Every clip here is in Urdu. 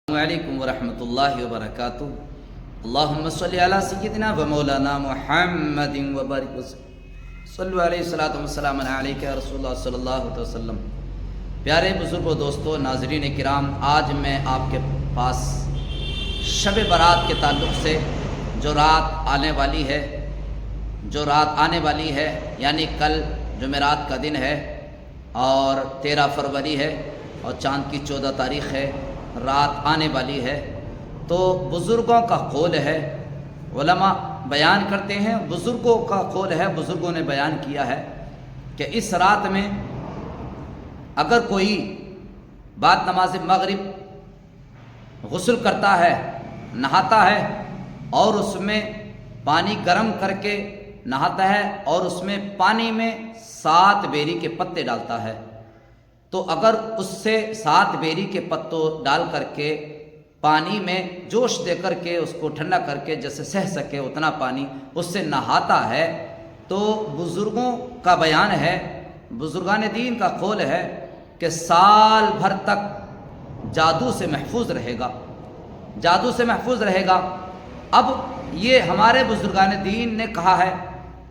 علیکم ورحمۃ اللہ وبرکاتہ۔ اللہم صلی علی سیدنا و مولانا محمد وبارک وسلم صلو علیہ الصلوۃ والسلام علیک یا رسول اللہ صلی اللہ علیہ وسلم۔ پیارے بزرگوں، دوستوں، ناظرین کرام، آج میں آپ کے پاس شب برات کے تعلق سے جو رات آنے والی ہے یعنی کل جمعرات کا دن ہے اور 13 فروری ہے اور چاند کی 14 تاریخ ہے، رات آنے والی ہے، تو بزرگوں کا قول ہے، علماء بیان کرتے ہیں، بزرگوں کا قول ہے، بزرگوں نے بیان کیا ہے کہ اس رات میں اگر کوئی بعد نماز مغرب غسل کرتا ہے، نہاتا ہے اور اس میں پانی گرم کر کے نہاتا ہے اور اس میں پانی میں 7 بیری کے پتے ڈالتا ہے، تو اگر اس سے 7 بیری کے پتوں ڈال کر کے پانی میں جوش دے کر کے اس کو ٹھنڈا کر کے جیسے سہ سکے اتنا پانی اس سے نہاتا ہے، تو بزرگوں کا بیان ہے، بزرگان دین کا قول ہے کہ سال بھر تک جادو سے محفوظ رہے گا۔ اب یہ ہمارے بزرگان دین نے کہا ہے،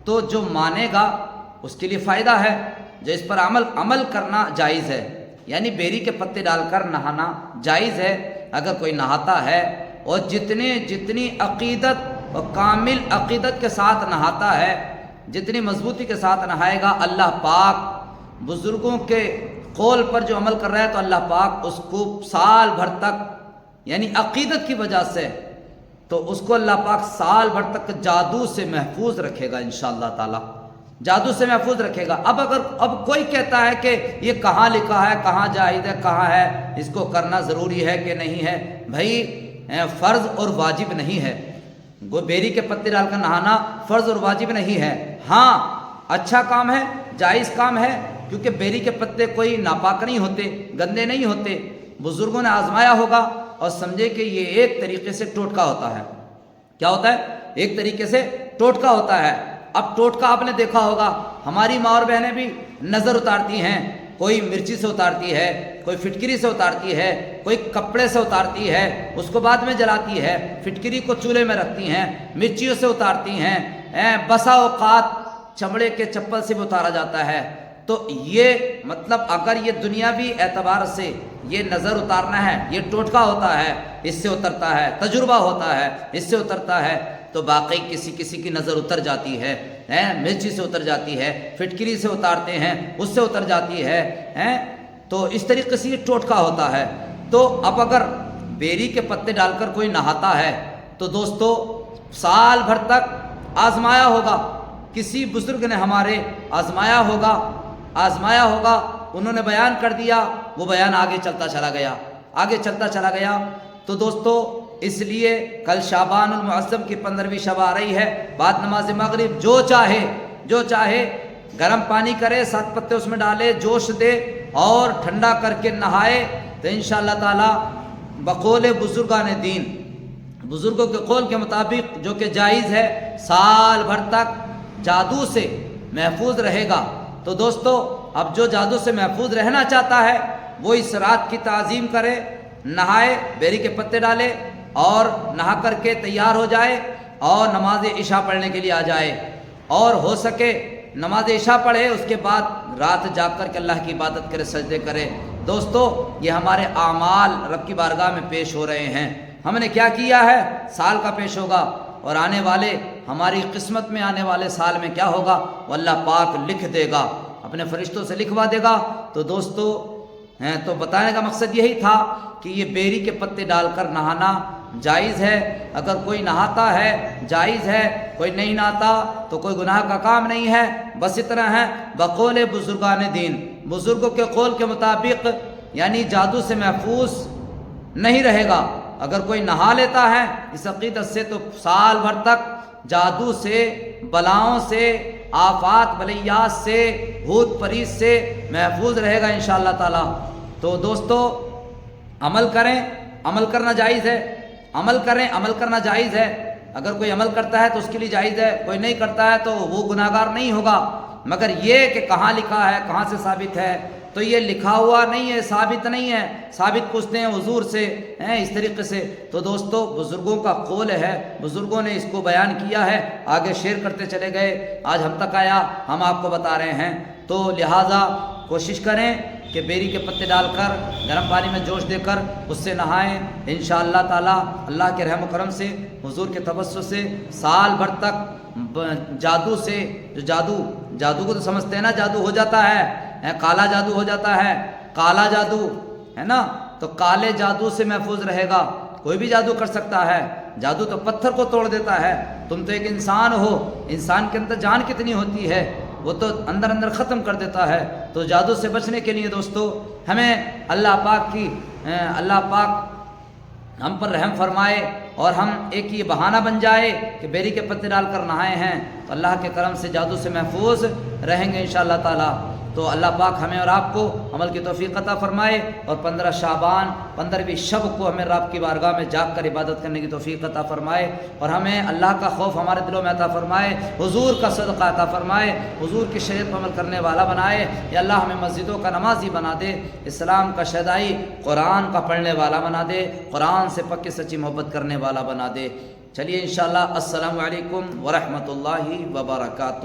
تو جو مانے گا اس کے لیے فائدہ ہے، جو اس پر عمل کرنا جائز ہے، یعنی بیری کے پتے ڈال کر نہانا جائز ہے اگر کوئی نہاتا ہے، اور جتنی عقیدت اور کامل عقیدت کے ساتھ نہاتا ہے، جتنی مضبوطی کے ساتھ نہائے گا، اللہ پاک بزرگوں کے قول پر جو عمل کر رہا ہے تو اللہ پاک اس کو سال بھر تک، یعنی عقیدت کی وجہ سے، تو اس کو اللہ پاک سال بھر تک جادو سے محفوظ رکھے گا انشاءاللہ تعالی، جادو سے محفوظ رکھے گا۔ اب کوئی کہتا ہے کہ یہ کہاں لکھا ہے، کہاں جائز ہے، کہاں ہے، اس کو کرنا ضروری ہے کہ نہیں ہے؟ بھائی فرض اور واجب نہیں ہے، بیری کے پتے ڈال کر نہانا فرض اور واجب نہیں ہے، ہاں اچھا کام ہے، جائز کام ہے، کیونکہ بیری کے پتے کوئی ناپاک نہیں ہوتے، گندے نہیں ہوتے، بزرگوں نے آزمایا ہوگا اور سمجھے کہ یہ ایک طریقے سے ٹوٹکا ہوتا ہے۔ کیا ہوتا ہے؟ ایک طریقے سے ٹوٹکا ہوتا ہے۔ اب ٹوٹکا آپ نے دیکھا ہوگا، ہماری ماں اور بہنیں بھی نظر اتارتی ہیں، کوئی مرچی سے اتارتی ہے، کوئی فٹکری سے اتارتی ہے، کوئی کپڑے سے اتارتی ہے، اس کو بعد میں جلاتی ہے، فٹکری کو چولہے میں رکھتی ہیں، مرچیوں سے اتارتی ہیں، بسا اوقات چمڑے کے چپل سے بھی اتارا جاتا ہے۔ تو یہ مطلب اگر یہ دنیاوی اعتبار سے یہ نظر اتارنا ہے، یہ ٹوٹکا ہوتا ہے، اس سے اترتا ہے، تجربہ ہوتا ہے، اس سے اترتا ہے، تو باقی کسی کی نظر اتر جاتی ہے، مرچی سے اتر جاتی ہے، فٹکری سے اتارتے ہیں اس سے اتر جاتی ہے، تو اس طریقے سے یہ ٹوٹکا ہوتا ہے۔ تو اب اگر بیری کے پتے ڈال کر کوئی نہاتا ہے تو دوستو سال بھر تک آزمایا ہوگا، کسی بزرگ نے ہمارے آزمایا ہوگا، انہوں نے بیان کر دیا، وہ بیان آگے چلتا چلا گیا۔ تو دوستو اس لیے کل شعبان المعظم کی 15ویں شب آ رہی ہے، بعد نماز مغرب جو چاہے گرم پانی کرے، 7 پتے اس میں ڈالے، جوش دے اور ٹھنڈا کر کے نہائے، تو انشاءاللہ تعالی بقول بزرگان دین، بزرگوں کے قول کے مطابق جو کہ جائز ہے، سال بھر تک جادو سے محفوظ رہے گا۔ تو دوستو اب جو جادو سے محفوظ رہنا چاہتا ہے وہ اس رات کی تعظیم کرے، نہائے، بیری کے پتے ڈالے اور نہا کر کے تیار ہو جائے اور نماز عشاء پڑھنے کے لیے آ جائے، اور ہو سکے نماز عشاء پڑھے، اس کے بعد رات جاگ کر کے اللہ کی عبادت کرے، سجدے کرے۔ دوستو یہ ہمارے اعمال رب کی بارگاہ میں پیش ہو رہے ہیں، ہم نے کیا کیا ہے، سال کا پیش ہوگا، اور آنے والے ہماری قسمت میں آنے والے سال میں کیا ہوگا وہ اللہ پاک لکھ دے گا، اپنے فرشتوں سے لکھوا دے گا۔ تو دوستو تو بتانے کا مقصد یہی تھا کہ یہ بیری کے پتے ڈال کر نہانا جائز ہے، اگر کوئی نہاتا ہے جائز ہے، کوئی نہیں نہاتا تو کوئی گناہ کا کام نہیں ہے، بس اتنا ہے بقول بزرگان دین، بزرگوں کے قول کے مطابق، یعنی جادو سے محفوظ نہیں رہے گا۔ اگر کوئی نہا لیتا ہے اس عقیدت سے تو سال بھر تک جادو سے، بلاؤں سے، آفات بلیات سے، بھوت پریت سے محفوظ رہے گا انشاءاللہ تعالی۔ تو دوستو عمل کریں، عمل کرنا جائز ہے، عمل کرنا جائز ہے، اگر کوئی عمل کرتا ہے تو اس کے لیے جائز ہے، کوئی نہیں کرتا ہے تو وہ گناہگار نہیں ہوگا، مگر یہ کہ کہاں لکھا ہے، کہاں سے ثابت ہے، تو یہ لکھا ہوا نہیں ہے، ثابت نہیں ہے، ثابت پوچھتے ہیں حضور سے ہیں اس طریقے سے۔ تو دوستو بزرگوں کا قول ہے، بزرگوں نے اس کو بیان کیا ہے، آگے شیئر کرتے چلے گئے، آج ہم تک آیا، ہم آپ کو بتا رہے ہیں۔ تو لہٰذا کوشش کریں کہ بیری کے پتے ڈال کر گرم پانی میں جوش دے کر اس سے نہائیں، انشاءاللہ تعالیٰ اللہ کے رحم و کرم سے، حضور کے توسط سے سال بھر تک جادو سے، جو جادو کو تو سمجھتے ہیں نا، جادو ہو جاتا ہے، کالا جادو ہو جاتا ہے، کالا جادو ہے نا، تو کالے جادو سے محفوظ رہے گا۔ کوئی بھی جادو کر سکتا ہے، جادو تو پتھر کو توڑ دیتا ہے، تم تو ایک انسان ہو، انسان کے اندر جان کتنی ہوتی ہے، وہ تو اندر اندر ختم کر دیتا ہے۔ تو جادو سے بچنے کے لیے دوستو ہمیں اللہ پاک ہم پر رحم فرمائے اور ہم ایک یہ بہانہ بن جائے کہ بیری کے پتے ڈال کر نہائے ہیں تو اللہ کے کرم سے جادو سے محفوظ رہیں گے انشاءاللہ تعالیٰ۔ تو اللہ پاک ہمیں اور آپ کو عمل کی توفیق عطا فرمائے، اور 15 شعبان 15ویں شب کو ہمیں رب کی بارگاہ میں جاگ کر عبادت کرنے کی توفیق عطا فرمائے، اور ہمیں اللہ کا خوف ہمارے دلوں میں عطا فرمائے، حضور کا صدقہ عطا فرمائے، حضور کی شریعت پر عمل کرنے والا بنائے۔ یا اللہ ہمیں مسجدوں کا نمازی بنا دے، اسلام کا شہدائی، قرآن کا پڑھنے والا بنا دے، قرآن سے پکی سچی محبت کرنے والا بنا دے۔ چلیے انشاءاللہ، السلام علیکم ورحمۃ اللہ وبرکاتہ۔